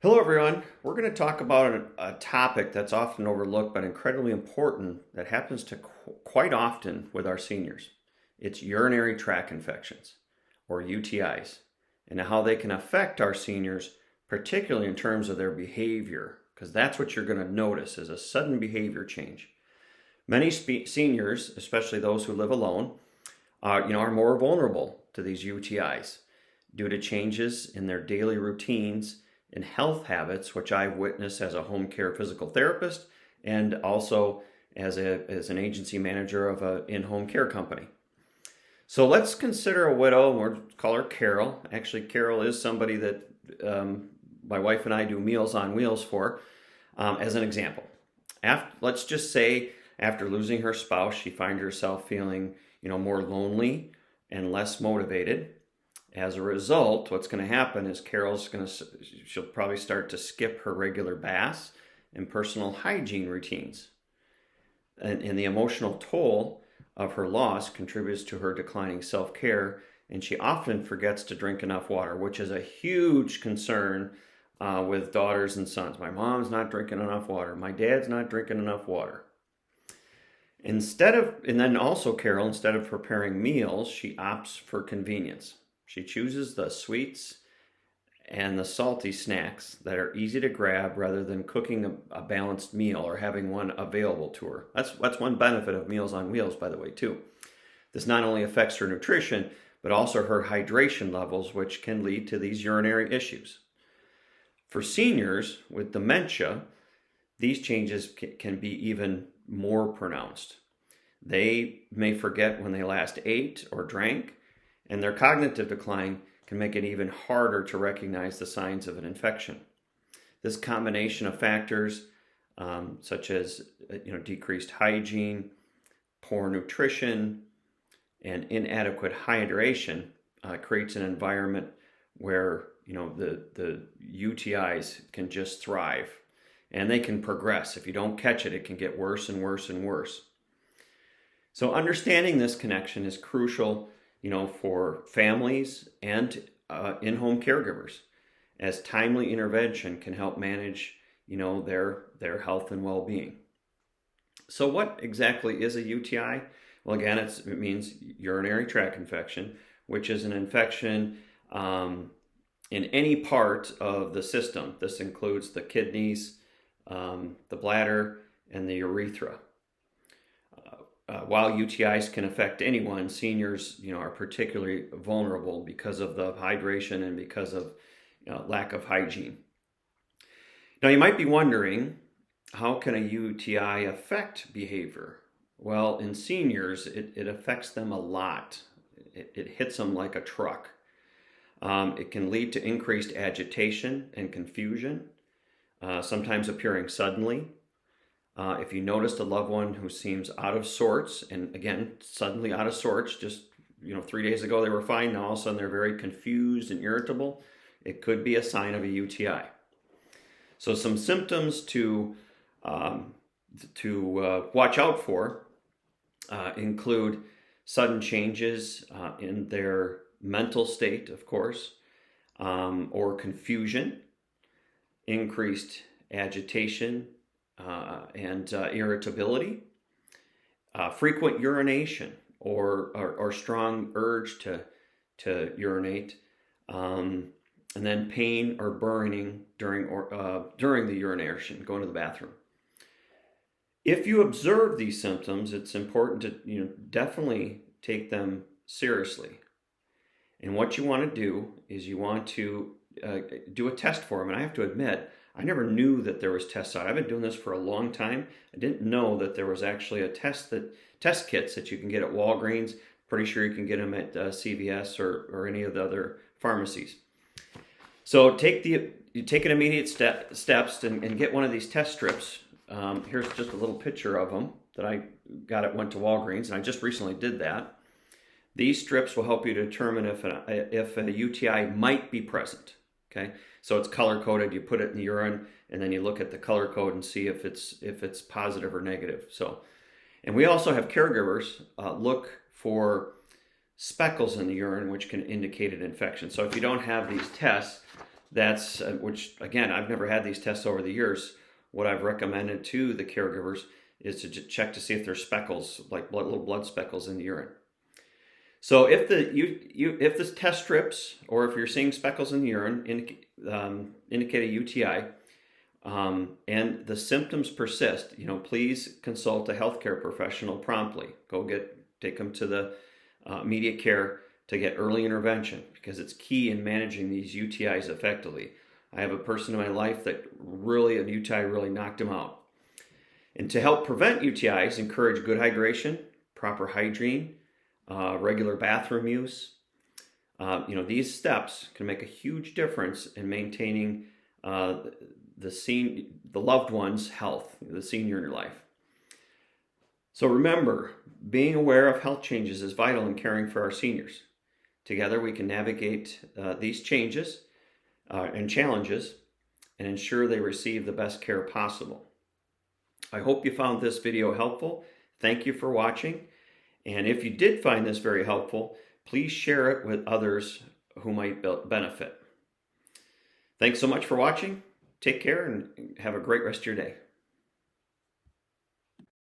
Hello, everyone. We're going to talk about a topic that's often overlooked but incredibly important that happens to quite often with our seniors. It's urinary tract infections, or UTIs, and how they can affect our seniors, particularly in terms of their behavior, because that's what you're going to notice is a sudden behavior change. Many seniors, especially those who live alone, are more vulnerable to these UTIs due to changes in their daily routines and health habits, which I've witnessed as a home care physical therapist and also as an agency manager of an in-home care company. So let's consider a widow, and we'll call her Carol. Actually, Carol is somebody that my wife and I do Meals on Wheels for, as an example. Let's just say after losing her spouse, she finds herself feeling, more lonely and less motivated. As a result, what's going to happen is she'll probably start to skip her regular baths and personal hygiene routines. And the emotional toll of her loss contributes to her declining self-care, and she often forgets to drink enough water, which is a huge concern with daughters and sons. My mom's not drinking enough water. My dad's not drinking enough water. And then also Carol, instead of preparing meals, she opts for convenience. She chooses the sweets and the salty snacks that are easy to grab rather than cooking a balanced meal or having one available to her. That's one benefit of Meals on Wheels, by the way, too. This not only affects her nutrition, but also her hydration levels, which can lead to these urinary issues. For seniors with dementia, these changes can be even more pronounced. They may forget when they last ate or drank, and their cognitive decline can make it even harder to recognize the signs of an infection. This combination of factors, such as decreased hygiene, poor nutrition, and inadequate hydration, creates an environment where the UTIs can just thrive, and they can progress. If you don't catch it, it can get worse and worse and worse. So understanding this connection is crucial for families and in-home caregivers, as timely intervention can help manage, their health and well-being. So what exactly is a UTI? Well, again, it means urinary tract infection, which is an infection in any part of the system. This includes the kidneys, the bladder, and the urethra. While UTIs can affect anyone, seniors, are particularly vulnerable because of the hydration and because of lack of hygiene. Now, you might be wondering, how can a UTI affect behavior? Well, in seniors, it affects them a lot. It hits them like a truck. It can lead to increased agitation and confusion, sometimes appearing suddenly. If you noticed a loved one who seems out of sorts, and again, suddenly out of sorts, just 3 days ago they were fine, now all of a sudden they're very confused and irritable, it could be a sign of a UTI. So some symptoms to watch out for include sudden changes in their mental state, of course, or confusion, increased agitation, and irritability, frequent urination or strong urge to urinate, and then pain or burning during the urination, going to the bathroom. If you observe these symptoms, it's important to definitely take them seriously. And what you want to do is you want to do a test for them. And I have to admit, I never knew that there was tests out. I've been doing this for a long time. I didn't know that there was actually a test kits that you can get at Walgreens. Pretty sure you can get them at CVS or any of the other pharmacies. So you take an immediate steps and get one of these test strips. Here's just a little picture of them that I went to Walgreens, and I just recently did that. These strips will help you determine if a UTI might be present. Okay, so it's color coded. You put it in the urine, and then you look at the color code and see if it's positive or negative. And we also have caregivers look for speckles in the urine, which can indicate an infection. So if you don't have these tests, That's which again, I've never had these tests over the years. What I've recommended to the caregivers is to check to see if there's speckles, like little blood speckles in the urine. So if if the test strips, or if you're seeing speckles in the urine, indicate a UTI, and the symptoms persist, please consult a healthcare professional promptly. Take them to the immediate care to get early intervention, because it's key in managing these UTIs effectively. I have a person in my life that an UTI really knocked him out. And to help prevent UTIs, encourage good hydration, proper hygiene, regular bathroom use. These steps can make a huge difference in maintaining the loved one's health, the senior in your life. So remember, being aware of health changes is vital in caring for our seniors. Together we can navigate these changes and challenges and ensure they receive the best care possible. I hope you found this video helpful. Thank you for watching. And if you did find this very helpful, please share it with others who might benefit. Thanks so much for watching. Take care and have a great rest of your day.